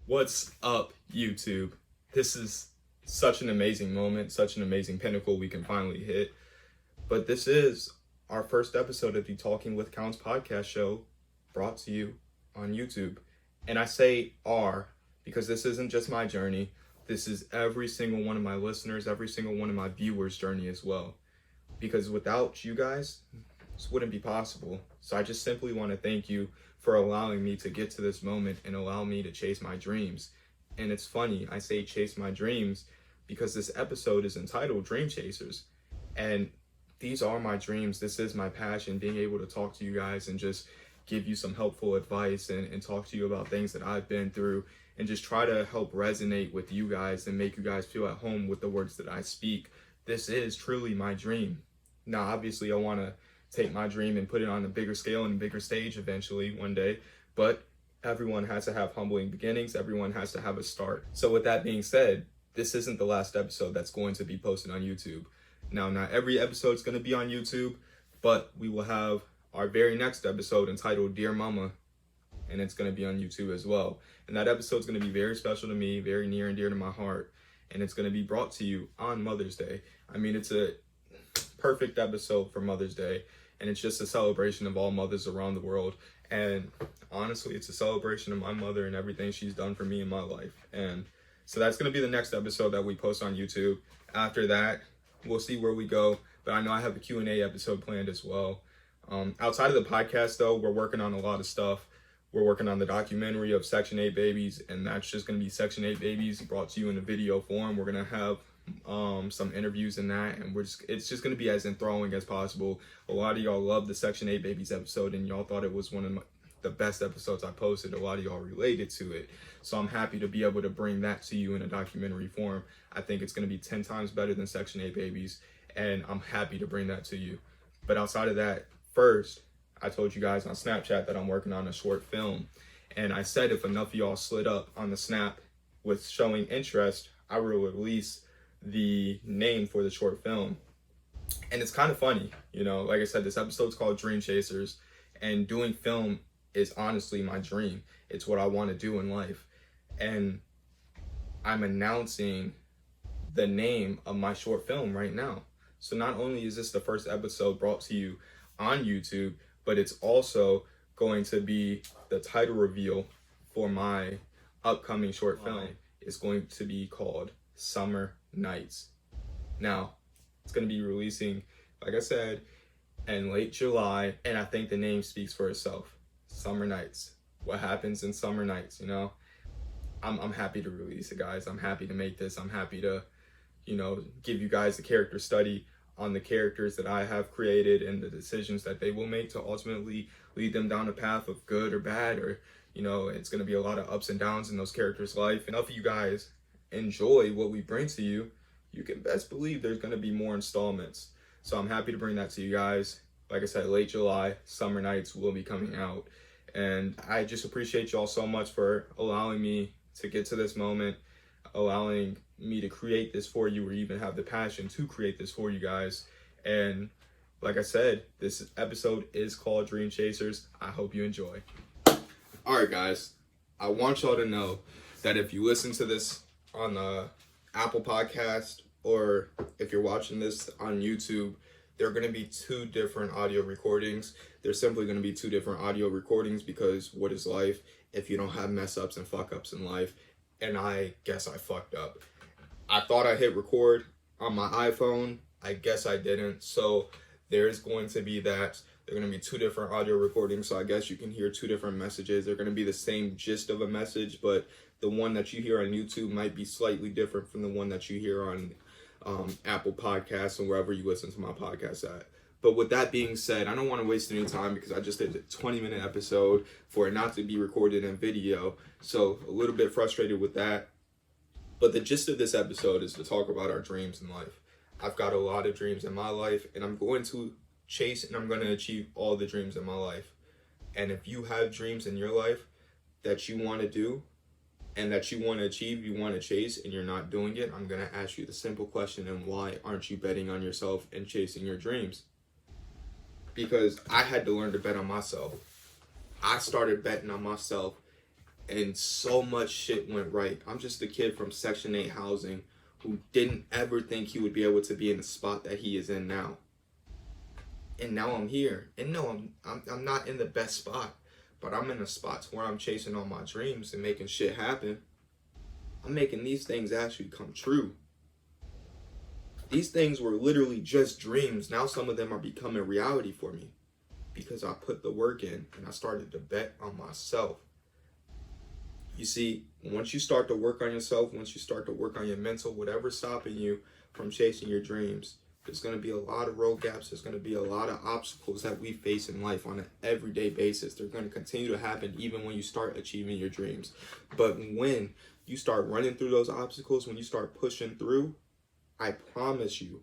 What's up, YouTube? This is such an amazing moment, such an amazing pinnacle we can finally hit. But this is our first episode of the Talking with Counts podcast show brought to you on YouTube. And I say our because this isn't just my journey. This is every single one of my listeners, every single one of my viewers' journey as well. Because without you guys, this wouldn't be possible. So I just simply want to thank you for allowing me to get to this moment and allow me to chase my dreams. And it's funny, I say chase my dreams because this episode is entitled Dream Chasers. And these are my dreams. This is my passion, being able to talk to you guys and just give you some helpful advice and talk to you about things that I've been through and just try to help resonate with you guys and make you guys feel at home with the words that I speak. This is truly my dream. Now, obviously, I want to take my dream and put it on a bigger scale and a bigger stage eventually one day, but everyone has to have humbling beginnings. Everyone has to have a start. So with that being said, this isn't the last episode that's going to be posted on YouTube. Now, not every episode is going to be on YouTube, but we will have our very next episode entitled Dear Mama, and it's going to be on YouTube as well. And that episode is going to be very special to me, very near and dear to my heart, and it's going to be brought to you on Mother's Day. I mean, it's a perfect episode for Mother's Day. And it's just a celebration of all mothers around the world. And honestly, it's a celebration of my mother and everything she's done for me in my life. And so that's going to be the next episode that we post on YouTube. After that, we'll see where we go. But I know I have a Q&A episode planned as well. Outside of the podcast, though, we're working on a lot of stuff. We're working on the documentary of Section 8 babies. And that's just going to be Section 8 babies brought to you in a video form. We're going to have some interviews in that, and it's just going to be as enthralling as possible. A lot of y'all loved the Section 8 babies episode, and y'all thought it was one of the best episodes I posted. A lot of y'all related to it, so I'm happy to be able to bring that to you in a documentary form. I think it's going to be 10 times better than Section 8 babies, and I'm happy to bring that to you. But outside of that, first, I told you guys on Snapchat that I'm working on a short film, and I said if enough of y'all slid up on the snap with showing interest, I will release the name for the short film. And it's kind of funny, you know, like I said, this episode's called Dream Chasers, and doing film is honestly my dream. It's what I want to do in life, and I'm announcing the name of my short film right now. So not only is this the first episode brought to you on YouTube, but it's also going to be the title reveal for my upcoming short film. It's going to be called Summer Nights. Now, it's going to be releasing, like I said, in late July, and I think the name speaks for itself. Summer Nights. What happens in summer nights, you know? I'm happy to release it, guys. I'm happy to make this. I'm happy to, you know, give you guys a character study on the characters that I have created and the decisions that they will make to ultimately lead them down a path of good or bad, or, you know, it's going to be a lot of ups and downs in those characters' life. Enough of you guys enjoy what we bring to you, you can best believe there's going to be more installments. So I'm happy to bring that to you guys. Like I said, late July, Summer Nights will be coming out. And I just appreciate y'all so much for allowing me to get to this moment, allowing me to create this for you, or even have the passion to create this for you guys. And like I said, this episode is called Dream Chasers. I hope you enjoy. All right, guys, I want y'all to know that if you listen to this on the Apple Podcast, or if you're watching this on YouTube, there are going to be two different audio recordings. There's simply going to be two different audio recordings because what is life if you don't have mess ups and fuck ups in life? And I guess I fucked up. I thought I hit record on my iPhone. I guess I didn't. So there's going to be that. They're going to be two different audio recordings. So I guess you can hear two different messages. They're going to be the same gist of a message, but the one that you hear on YouTube might be slightly different from the one that you hear on Apple Podcasts and wherever you listen to my podcast at. But with that being said, I don't want to waste any time because I just did a 20-minute episode for it not to be recorded in video. So a little bit frustrated with that. But the gist of this episode is to talk about our dreams in life. I've got a lot of dreams in my life, and I'm going to chase and I'm going to achieve all the dreams in my life. And if you have dreams in your life that you want to do, and that you want to achieve, you want to chase, and you're not doing it, I'm going to ask you the simple question, and why aren't you betting on yourself and chasing your dreams? Because I had to learn to bet on myself. I started betting on myself and so much shit went right. I'm just a kid from Section 8 housing who didn't ever think he would be able to be in the spot that he is in now. And now I'm here. And no, I'm not in the best spot, but I'm in a spot where I'm chasing all my dreams and making shit happen. I'm making these things actually come true. These things were literally just dreams. Now some of them are becoming reality for me because I put the work in and I started to bet on myself. You see, once you start to work on yourself, once you start to work on your mental, whatever's stopping you from chasing your dreams, there's going to be a lot of road gaps. There's going to be a lot of obstacles that we face in life on an everyday basis. They're going to continue to happen even when you start achieving your dreams. But when you start running through those obstacles, when you start pushing through, I promise you,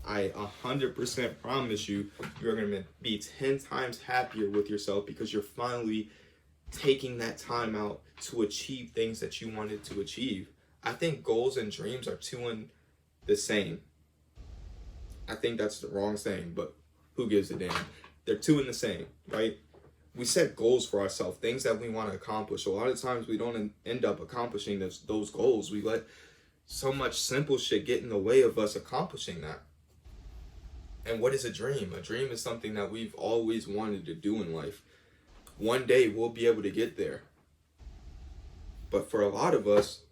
I 100% promise you, you're going to be 10 times happier with yourself because you're finally taking that time out to achieve things that you wanted to achieve. I think goals and dreams are two in the same. I think that's the wrong saying, but who gives a damn? They're two in the same, right? We set goals for ourselves, things that we want to accomplish. A lot of times we don't end up accomplishing those goals. We let so much simple shit get in the way of us accomplishing that. And what is a dream? A dream is something that we've always wanted to do in life. One day we'll be able to get there. But for a lot of us,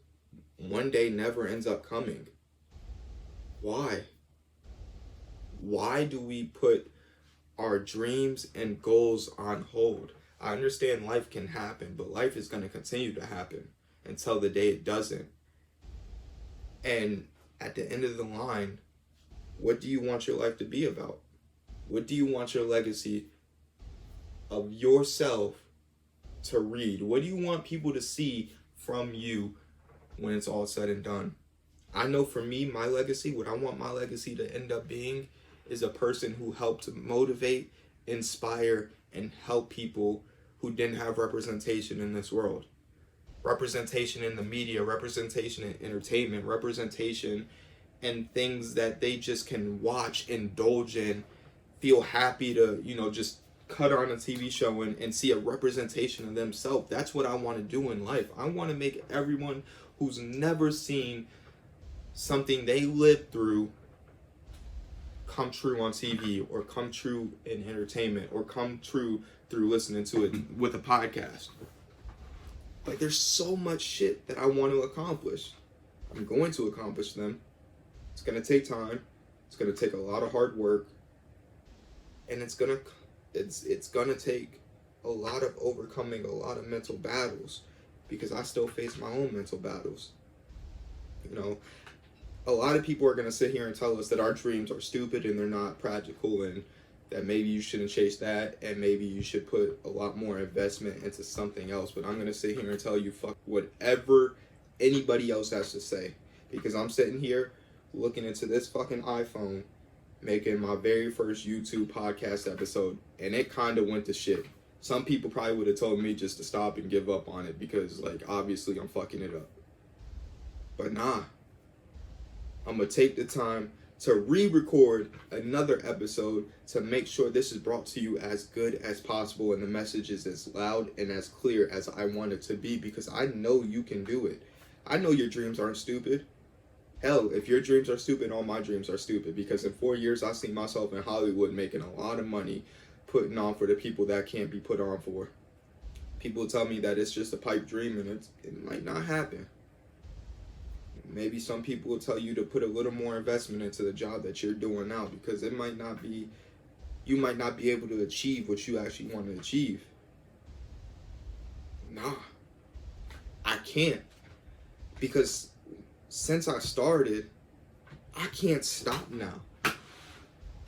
one day never ends up coming. Why? Why do we put our dreams and goals on hold? I understand life can happen, but life is going to continue to happen until the day it doesn't. And at the end of the line, what do you want your life to be about? What do you want your legacy of yourself to read? What do you want people to see from you when it's all said and done? I know for me, my legacy, what I want my legacy to end up being is a person who helped motivate, inspire, and help people who didn't have representation in this world. Representation in the media, representation in entertainment, representation in things that they just can watch, indulge in, feel happy to, just cut on a TV show and see a representation of themselves. That's what I want to do in life. I want to make everyone who's never seen something they lived through come true on TV, or come true in entertainment, or come true through listening to it with a podcast. Like, there's so much shit that I want to accomplish. I'm going to accomplish them. It's going to take time. It's going to take a lot of hard work. And it's going to take a lot of overcoming a lot of mental battles, because I still face my own mental battles. A lot of people are going to sit here and tell us that our dreams are stupid and they're not practical, and that maybe you shouldn't chase that, and maybe you should put a lot more investment into something else. But I'm going to sit here and tell you, fuck whatever anybody else has to say, because I'm sitting here looking into this fucking iPhone, making my very first YouTube podcast episode, and it kind of went to shit. Some people probably would have told me just to stop and give up on it because, obviously I'm fucking it up. But nah. I'm going to take the time to re-record another episode to make sure this is brought to you as good as possible and the message is as loud and as clear as I want it to be, because I know you can do it. I know your dreams aren't stupid. Hell, if your dreams are stupid, all my dreams are stupid, because in 4 years I see myself in Hollywood making a lot of money putting on for the people that can't be put on for. People tell me that it's just a pipe dream and it might not happen. Maybe some people will tell you to put a little more investment into the job that you're doing now, because you might not be able to achieve what you actually want to achieve. Nah, I can't, because since I started, I can't stop now.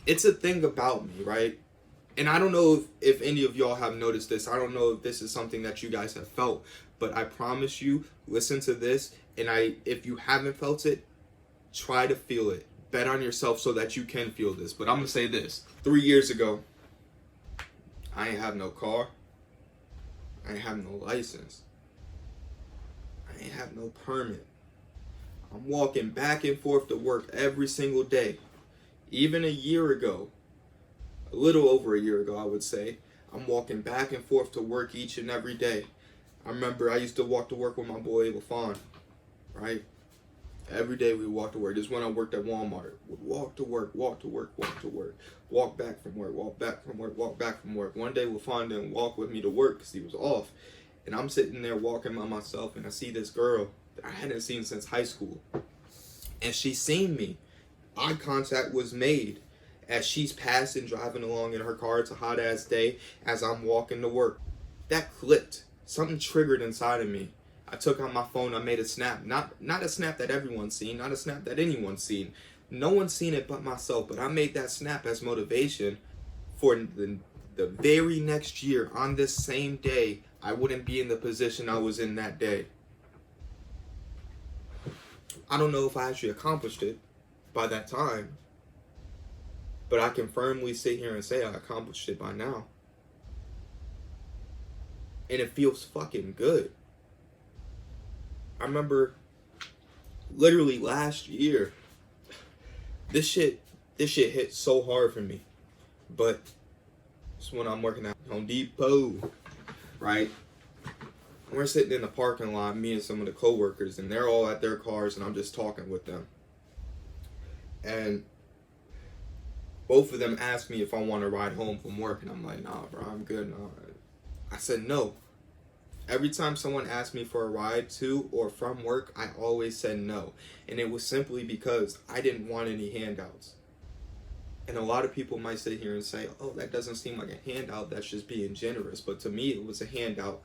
It's a thing about me, right? And I don't know if any of y'all have noticed this. I don't know if this is something that you guys have felt, but I promise you, listen to this, and if you haven't felt it, try to feel it. Bet on yourself so that you can feel this. But I'm going to say this. 3 years ago, I ain't have no car. I ain't have no license. I ain't have no permit. I'm walking back and forth to work every single day. Even a year ago, a little over a year ago, I would say, I'm walking back and forth to work each and every day. I remember I used to walk to work with my boy LaFon, right? Every day we walked to work. This is when I worked at Walmart. Would walk to work, walk to work, walk to work. Walk back from work, walk back from work, walk back from work. One day LaFon didn't walk with me to work because he was off. And I'm sitting there walking by myself, and I see this girl that I hadn't seen since high school. And she seen me. Eye contact was made as she's passing, driving along in her car. It's a hot ass day as I'm walking to work. That clicked. Something triggered inside of me. I took out my phone, I made a snap. Not a snap that everyone's seen, not a snap that anyone's seen. No one's seen it but myself, but I made that snap as motivation for the very next year, on this same day, I wouldn't be in the position I was in that day. I don't know if I actually accomplished it by that time, but I can firmly sit here and say I accomplished it by now. And it feels fucking good. I remember literally last year, this shit hit so hard for me. But it's when I'm working at Home Depot, right? We're sitting in the parking lot, me and some of the coworkers, and they're all at their cars, and I'm just talking with them. And both of them asked me if I want to ride home from work, and I'm like, nah, bro, I'm good. Nah. I said no. Every time someone asked me for a ride to or from work, I always said no. And it was simply because I didn't want any handouts. And a lot of people might sit here and say, oh, that doesn't seem like a handout, that's just being generous. But to me, it was a handout.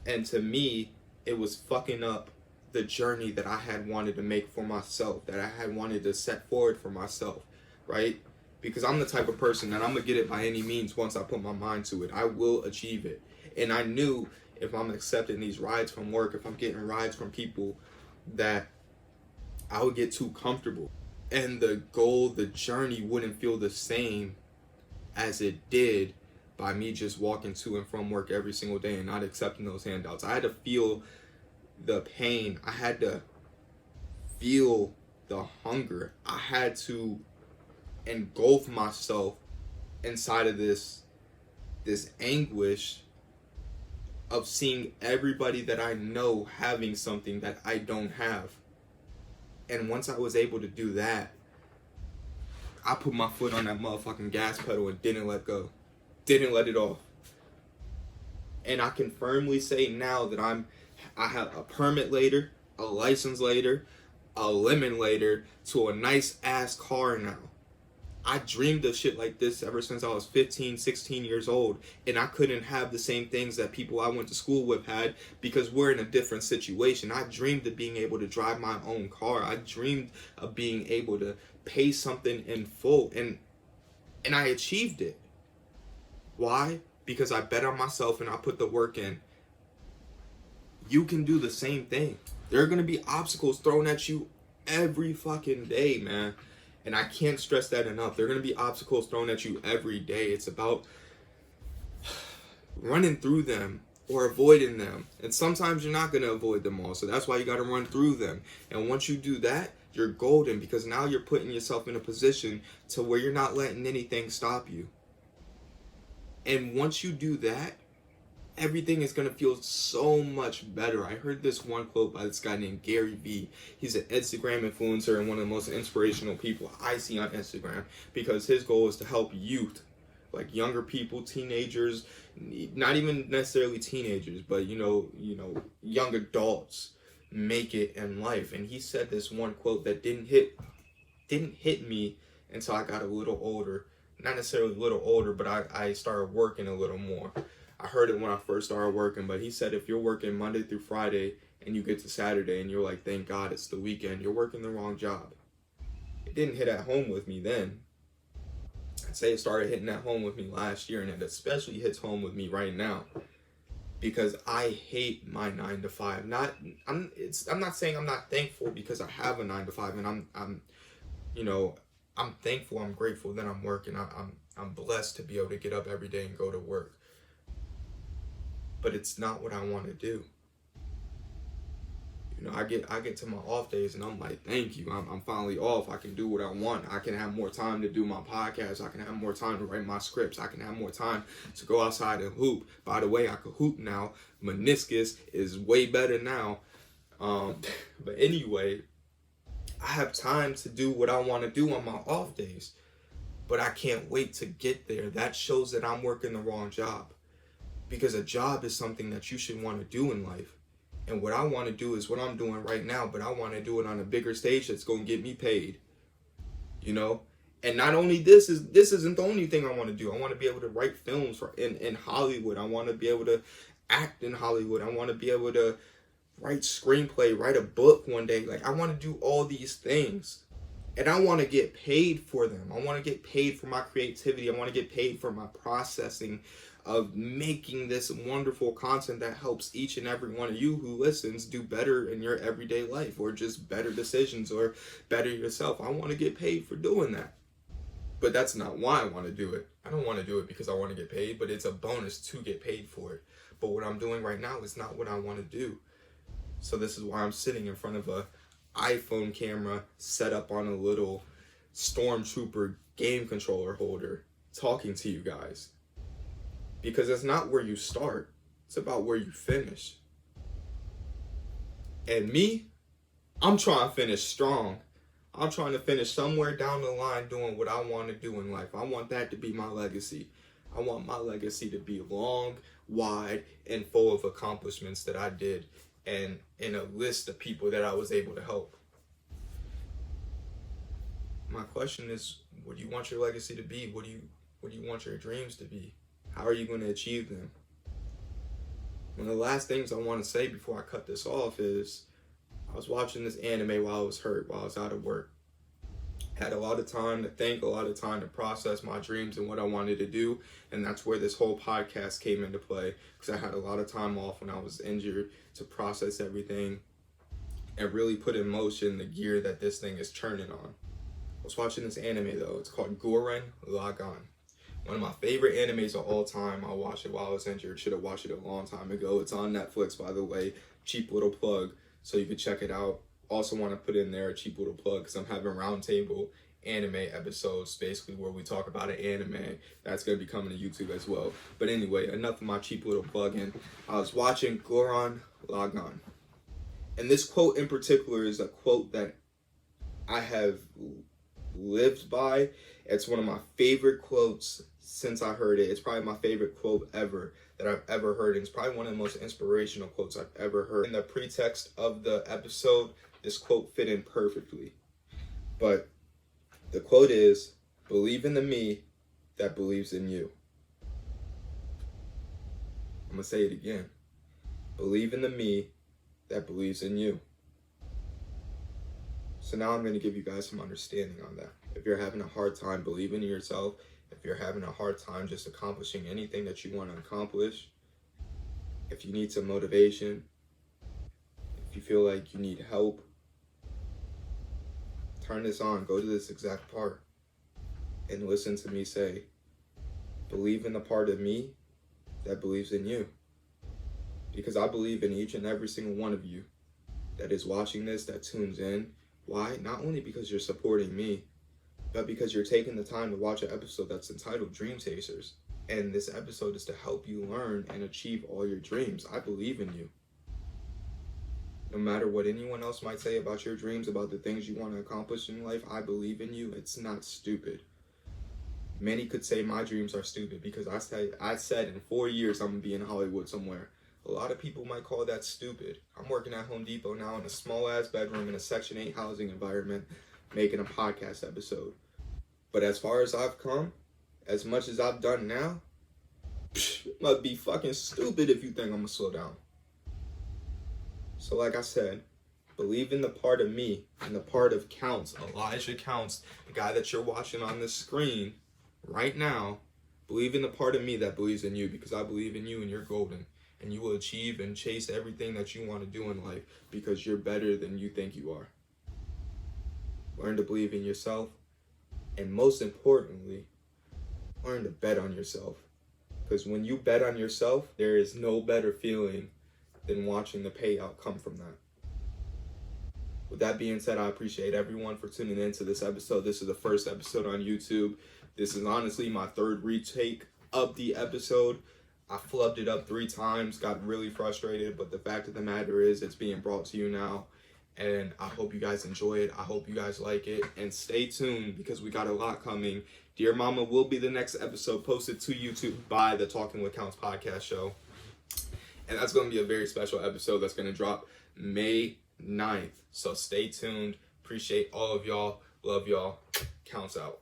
And to me, it was fucking up the journey that I had wanted to make for myself, that I had wanted to set forward for myself, right? Because I'm the type of person that I'm going to get it by any means once I put my mind to it. I will achieve it. And I knew if I'm accepting these rides from work, if I'm getting rides from people, that I would get too comfortable. And the goal, the journey wouldn't feel the same as it did by me just walking to and from work every single day and not accepting those handouts. I had to feel the pain. I had to feel the hunger. I had to engulf myself inside of this anguish of seeing everybody that I know having something that I don't have. And once I was able to do that, I put my foot on that motherfucking gas pedal and didn't let go. Didn't let it off. And I can firmly say now that I have a permit later, a license later, a lemon later, to a nice ass car now. I dreamed of shit like this ever since I was 15, 16 years old. And I couldn't have the same things that people I went to school with had because we're in a different situation. I dreamed of being able to drive my own car. I dreamed of being able to pay something in full. And I achieved it. Why? Because I bet on myself and I put the work in. You can do the same thing. There are going to be obstacles thrown at you every fucking day, man. And I can't stress that enough. There are going to be obstacles thrown at you every day. It's about running through them or avoiding them. And sometimes you're not going to avoid them all. So that's why you got to run through them. And once you do that, you're golden, because now you're putting yourself in a position to where you're not letting anything stop you. And once you do that, everything is going to feel so much better. I heard this one quote by this guy named Gary Vee. He's an Instagram influencer and one of the most inspirational people I see on Instagram, because his goal is to help youth, like younger people, teenagers, not even necessarily teenagers, but you know, young adults make it in life. And he said this one quote that didn't hit me until I got a little older. Not necessarily a little older, but I started working a little more. I heard it when I first started working, but he said if you're working Monday through Friday and you get to Saturday and you're like, thank God it's the weekend, you're working the wrong job. It didn't hit at home with me then. I'd say it started hitting at home with me last year, and it especially hits home with me right now because I hate my 9 to 5. I'm not saying I'm not thankful because I have a 9 to 5, and I'm thankful, I'm grateful that I'm working. I'm blessed to be able to get up every day and go to work. But it's not what I want to do. I get to my off days and I'm like, thank you. I'm finally off. I can do what I want. I can have more time to do my podcast. I can have more time to write my scripts. I can have more time to go outside and hoop. By the way, I can hoop now. Meniscus is way better now. But anyway, I have time to do what I want to do on my off days. But I can't wait to get there. That shows that I'm working the wrong job. Because a job is something that you should want to do in life. And what I want to do is what I'm doing right now, but I want to do it on a bigger stage that's going to get me paid. And not only this isn't the only thing I want to do. I want to be able to write films in Hollywood. I want to be able to act in Hollywood. I want to be able to write screenplay, write a book one day. Like, I want to do all these things. And I want to get paid for them. I want to get paid for my creativity. I want to get paid for my processing of making this wonderful content that helps each and every one of you who listens do better in your everyday life, or just better decisions, or better yourself. I want to get paid for doing that. But that's not why I want to do it. I don't want to do it because I want to get paid, but it's a bonus to get paid for it. But what I'm doing right now is not what I want to do. So this is why I'm sitting in front of a iPhone camera set up on a little Stormtrooper game controller holder talking to you guys. Because it's not where you start, it's about where you finish. And me, I'm trying to finish strong. I'm trying to finish somewhere down the line doing what I want to do in life. I want that to be my legacy. I want my legacy to be long, wide, and full of accomplishments that I did, and in a list of people that I was able to help. My question is, what do you want your legacy to be? What do you want your dreams to be? How are you going to achieve them? One of the last things I want to say before I cut this off is, I was watching this anime while I was hurt, while I was out of work. Had a lot of time to think, a lot of time to process my dreams and what I wanted to do. And that's where this whole podcast came into play, because I had a lot of time off when I was injured to process everything and really put in motion the gear that this thing is turning on. I was watching this anime though. It's called Gurren Lagann. One of my favorite animes of all time. I watched it while I was injured. Should have watched it a long time ago. It's on Netflix, by the way. Cheap little plug, so you can check it out. Also want to put in there a cheap little plug because I'm having roundtable anime episodes, basically where we talk about an anime that's going to be coming to YouTube as well. But anyway, enough of my cheap little plug-in. I was watching Gurren Lagann. And this quote in particular is a quote that I have lived by. It's one of my favorite quotes since I heard it. It's probably my favorite quote ever that I've ever heard. And it's probably one of the most inspirational quotes I've ever heard. In the pretext of the episode, this quote fit in perfectly. But the quote is, "Believe in the me that believes in you." I'm going to say it again. Believe in the me that believes in you. So now I'm going to give you guys some understanding on that. If you're having a hard time believing in yourself, if you're having a hard time just accomplishing anything that you want to accomplish, if you need some motivation, if you feel like you need help, turn this on, go to this exact part, and listen to me say, believe in the part of me that believes in you. Because I believe in each and every single one of you that is watching this, that tunes in. Why? Not only because you're supporting me, but because you're taking the time to watch an episode that's entitled Dream Chasers. And this episode is to help you learn and achieve all your dreams. I believe in you. No matter what anyone else might say about your dreams, about the things you want to accomplish in life, I believe in you. It's not stupid. Many could say my dreams are stupid because I said in 4 years I'm going to be in Hollywood somewhere. A lot of people might call that stupid. I'm working at Home Depot now in a small-ass bedroom in a Section 8 housing environment, making a podcast episode. But as far as I've come, as much as I've done now, it must be fucking stupid if you think I'm gonna slow down. So like I said, believe in the part of me and the part of Counts, Elijah Counts, the guy that you're watching on this screen right now. Believe in the part of me that believes in you, because I believe in you and you're golden. And you will achieve and chase everything that you want to do in life because you're better than you think you are. Learn to believe in yourself. And most importantly, learn to bet on yourself. Because when you bet on yourself, there is no better feeling than watching the payout come from that. With that being said, I appreciate everyone for tuning in to this episode. This is the first episode on YouTube. This is honestly my third retake of the episode. I flubbed it up 3 times, got really frustrated, but the fact of the matter is it's being brought to you now. And I hope you guys enjoy it. I hope you guys like it. And stay tuned because we got a lot coming. Dear Mama will be the next episode posted to YouTube by the Talking with Counts podcast show. And that's going to be a very special episode that's going to drop May 9th. So stay tuned. Appreciate all of y'all. Love y'all. Counts out.